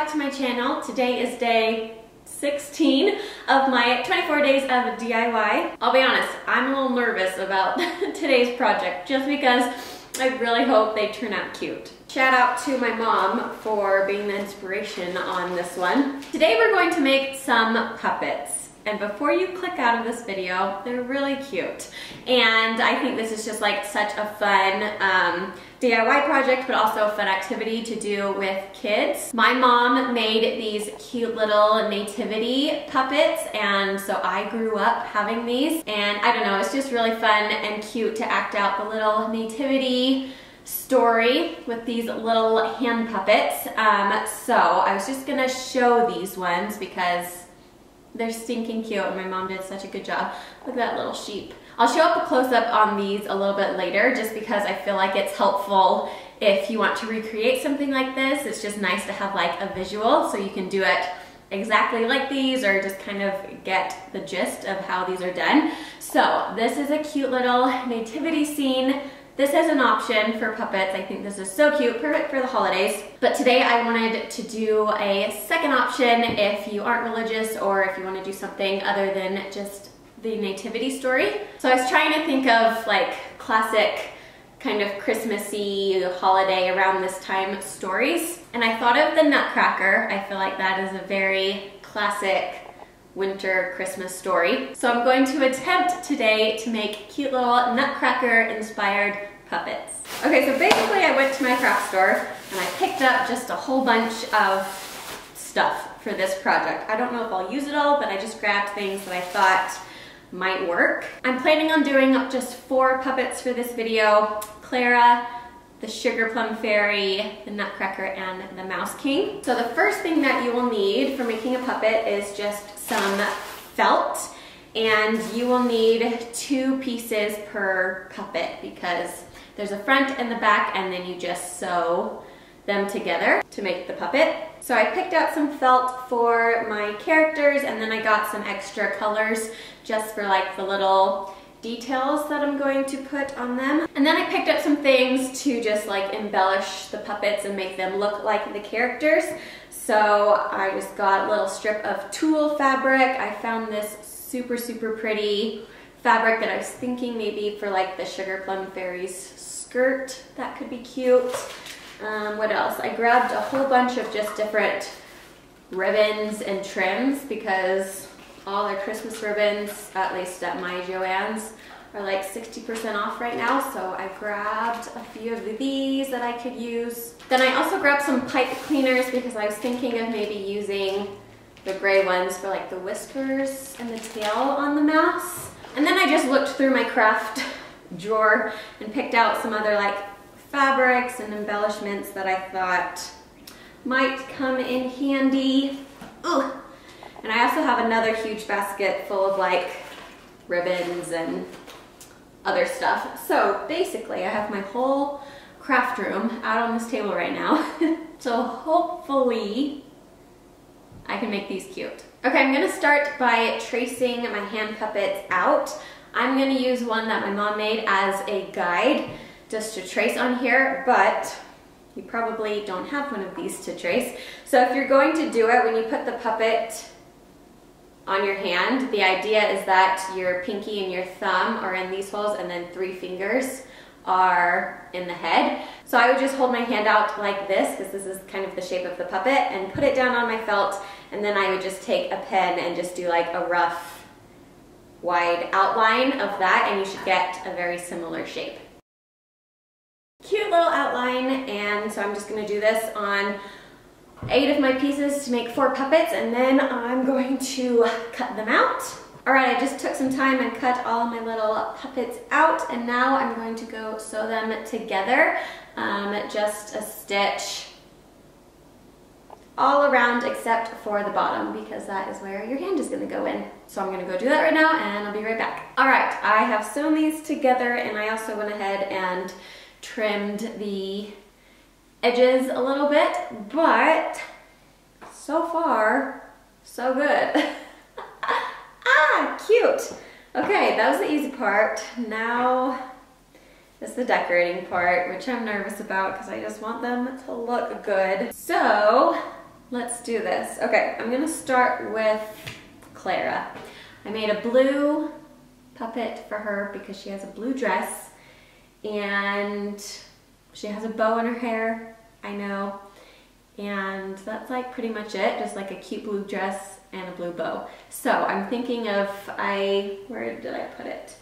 back to my channel. Today is day 16 of my 24 days of DIY. I'll be honest, I'm a little nervous about today's project just because I really hope they turn out cute. Shout out to my mom for being the inspiration on this one. Today we're going to make some puppets. And before you click out of this video, they're really cute. And I think this is just like such a fun DIY project, but also a fun activity to do with kids. My mom made these cute little nativity puppets, and so I grew up having these. And I don't know, it's just really fun and cute to act out the little nativity story with these little hand puppets. So I was just gonna show these ones because they're stinking cute and my mom did such a good job. Look at that little sheep. I'll show up a close-up on these a little bit later just because I feel like it's helpful if you want to recreate something like this. It's just nice to have like a visual so you can do it exactly like these or just kind of get the gist of how these are done. So this is a cute little nativity scene. This is an option for puppets. I think this is so cute, perfect for the holidays. But today I wanted to do a second option if you aren't religious or if you want to do something other than just the nativity story. So I was trying to think of like classic kind of Christmassy holiday around this time stories. And I thought of the Nutcracker. I feel like that is a very classic winter Christmas story. So I'm going to attempt today to make cute little Nutcracker inspired puppets. Okay, so basically I went to my craft store and I picked up just a whole bunch of stuff for this project. I don't know if I'll use it all, but I just grabbed things that I thought might work. I'm planning on doing just 4 puppets for this video. Clara, the Sugar Plum Fairy, the Nutcracker, and the Mouse King. So the first thing that you will need for making a puppet is just some felt, and you will need 2 pieces per puppet because there's a front and the back, and then you just sew them together to make the puppet. So I picked out some felt for my characters, and then I got some extra colors just for like the little details that I'm going to put on them. And then I picked up some things to just like embellish the puppets and make them look like the characters. So I just got a little strip of tulle fabric. I found this super pretty fabric that I was thinking maybe for like the Sugar Plum Fairy's skirt. That could be cute. What else? I grabbed a whole bunch of just different ribbons and trims because all their Christmas ribbons, at least at my Joann's, are like 60% off right now. So I grabbed a few of these that I could use. Then I also grabbed some pipe cleaners because I was thinking of maybe using the gray ones for like the whiskers and the tail on the mouse. And then I just looked through my craft drawer and picked out some other like fabrics and embellishments that I thought might come in handy. Ugh. And I also have another huge basket full of like ribbons and other stuff. So basically I have my whole craft room out on this table right now. So hopefully I can make these cute. Okay, I'm gonna start by tracing my hand puppets out. I'm gonna use one that my mom made as a guide just to trace on here, but you probably don't have one of these to trace. So if you're going to do it, when you put the puppet on your hand, the idea is that your pinky and your thumb are in these holes and then 3 fingers are in the head. So I would just hold my hand out like this because this is kind of the shape of the puppet and put it down on my felt, and then I would just take a pen and just do like a rough wide outline of that, and you should get a very similar shape. Cute little outline, and so I'm just going to do this on 8 of my pieces to make 4 puppets, and then I'm going to cut them out. Alright, I just took some time and cut all of my little puppets out, and now I'm going to go sew them together. Just a stitch all around except for the bottom because that is where your hand is going to go in. So I'm going to go do that right now and I'll be right back. Alright, I have sewn these together, and I also went ahead and trimmed the edges a little bit, but so far, so good. Ah, cute. Okay, that was the easy part. Now is the decorating part, which I'm nervous about because I just want them to look good. So Let's do this. Okay, I'm gonna start with Clara. I made a blue puppet for her because she has a blue dress and she has a bow in her hair, I know. And that's like pretty much it, just like a cute blue dress and a blue bow. So I'm thinking of, where did I put it?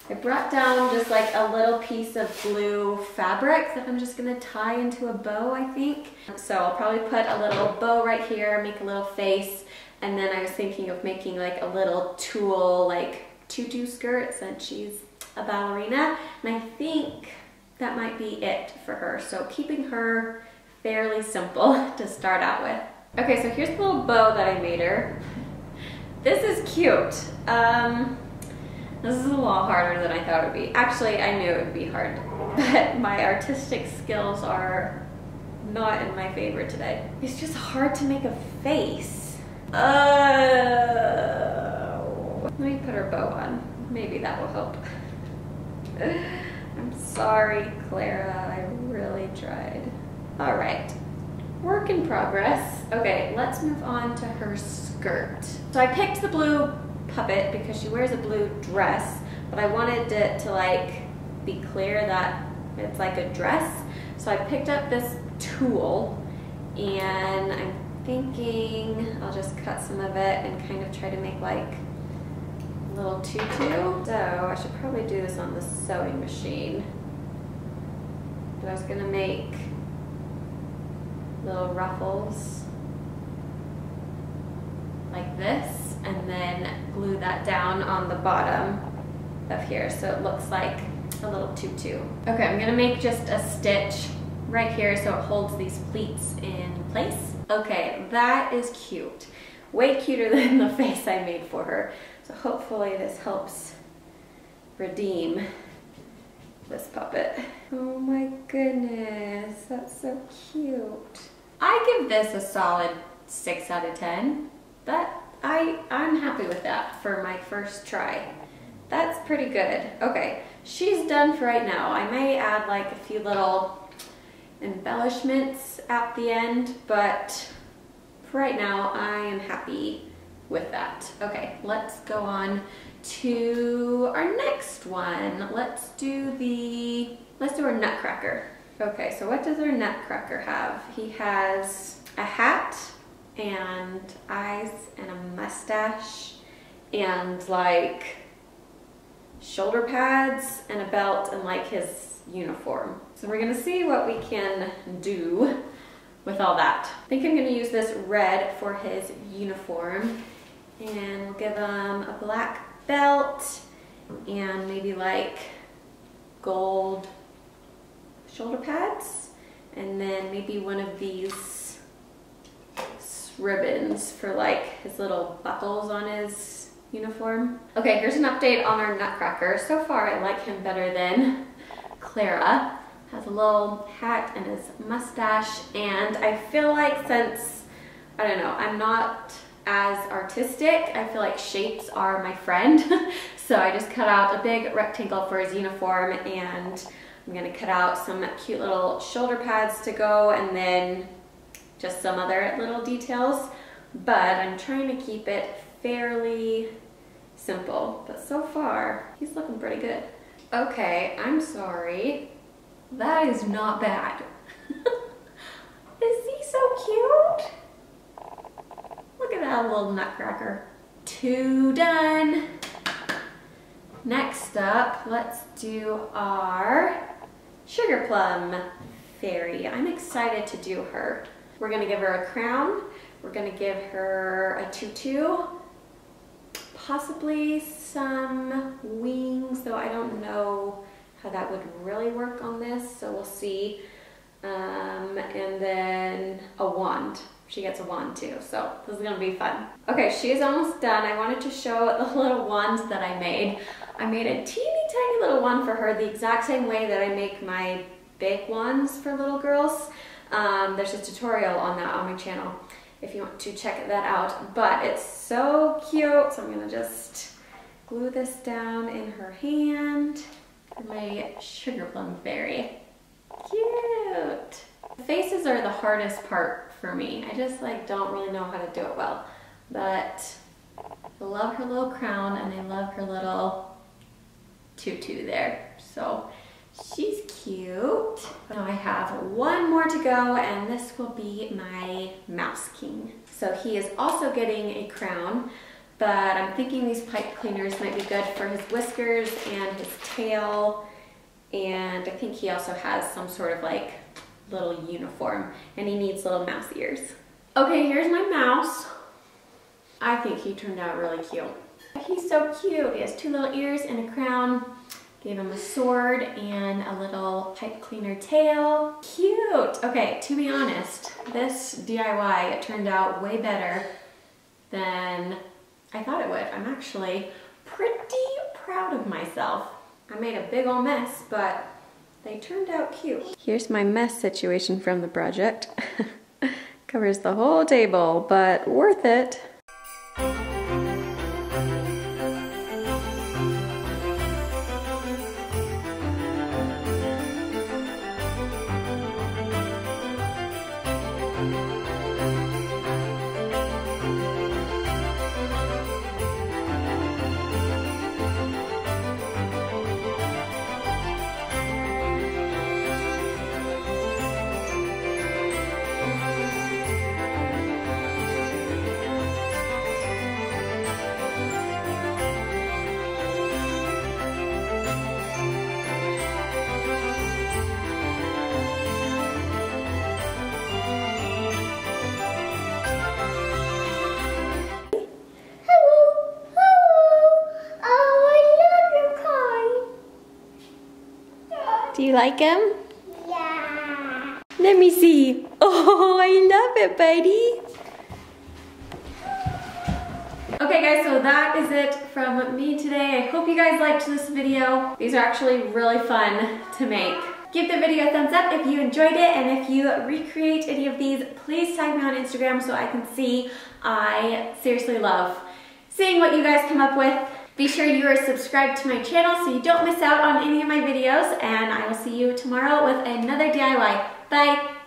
I brought down just like a little piece of blue fabric that I'm just gonna tie into a bow, I think. So I'll probably put a little bow right here, make a little face, and then I was thinking of making like a little tulle, like tutu skirt since she's a ballerina. And I think that might be it for her. So keeping her fairly simple to start out with. Okay, so here's the little bow that I made her. This is cute. This is a lot harder than I thought it would be. Actually, I knew it would be hard, but my artistic skills are not in my favor today. It's just hard to make a face. Let me put her bow on. Maybe that will help. I'm sorry, Clara, I really tried. All right, work in progress. Okay, let's move on to her skirt. So I picked the blue puppet because she wears a blue dress, but I wanted it to like be clear that it's like a dress. So I picked up this tulle and I'm thinking I'll just cut some of it and kind of try to make like a little tutu. So I should probably do this on the sewing machine. But I was gonna make little ruffles like this and then glue that down on the bottom of here so it looks like a little tutu. Okay, I'm gonna make just a stitch right here so it holds these pleats in place. Okay, that is cute. Way cuter than the face I made for her. So hopefully this helps redeem this puppet. Oh my goodness, that's so cute. I give this a solid 6 out of 10. I'm happy with that for my first try. That's pretty good. Okay, she's done for right now. I may add like a few little embellishments at the end, but for right now, I am happy with that. Okay, let's go on to our next one. Let's do our Nutcracker. Okay, so what does our Nutcracker have? He has a hat and eyes and a mustache and like shoulder pads and a belt and like his uniform. So we're gonna see what we can do with all that. I think I'm gonna use this red for his uniform and we'll give him a black belt and maybe like gold shoulder pads and then maybe one of these ribbons for like his little buckles on his uniform. Okay, here's an update on our Nutcracker. So far I like him better than Clara. Has a little hat and his mustache, and I feel like since, I don't know, I'm not as artistic, I feel like shapes are my friend. So I just cut out a big rectangle for his uniform and I'm gonna cut out some cute little shoulder pads to go and then just some other little details, but I'm trying to keep it fairly simple. But so far, he's looking pretty good. Okay, I'm sorry. That is not bad. Is he so cute? Look at that little Nutcracker. 2 done. Next up, let's do our Sugar Plum Fairy. I'm excited to do her. We're gonna give her a crown. We're gonna give her a tutu, possibly some wings, though I don't know how that would really work on this, so we'll see. And then a wand. She gets a wand too, so this is gonna be fun. Okay, she is almost done. I wanted to show the little wands that I made. I made a teeny tiny little one for her the exact same way that I make my big wands for little girls. There's a tutorial on that on my channel if you want to check that out, but it's so cute. So I'm gonna just glue this down in her hand. My Sugar Plum Fairy. Cute. The faces are the hardest part for me. I just like don't really know how to do it well. But I love her little crown and I love her little tutu there. So she's cute. Now I have one more to go and this will be my Mouse King. So he is also getting a crown, but I'm thinking these pipe cleaners might be good for his whiskers and his tail. And I think he also has some sort of like little uniform and he needs little mouse ears. Okay, here's my mouse. I think he turned out really cute. He's so cute. He has two little ears and a crown. Gave him a sword and a little pipe cleaner tail. Cute. Okay, to be honest, this DIY, it turned out way better than I thought it would. I'm actually pretty proud of myself. I made a big old mess, but they turned out cute. Here's my mess situation from the project. Covers the whole table, but worth it. Do you like him? Yeah. Let me see. Oh, I love it, buddy. Okay guys, so that is it from me today. I hope you guys liked this video. These are actually really fun to make. Give the video a thumbs up if you enjoyed it, and if you recreate any of these, please tag me on Instagram so I can see. I seriously love seeing what you guys come up with. Be sure you are subscribed to my channel so you don't miss out on any of my videos, and I will see you tomorrow with another DIY. Bye!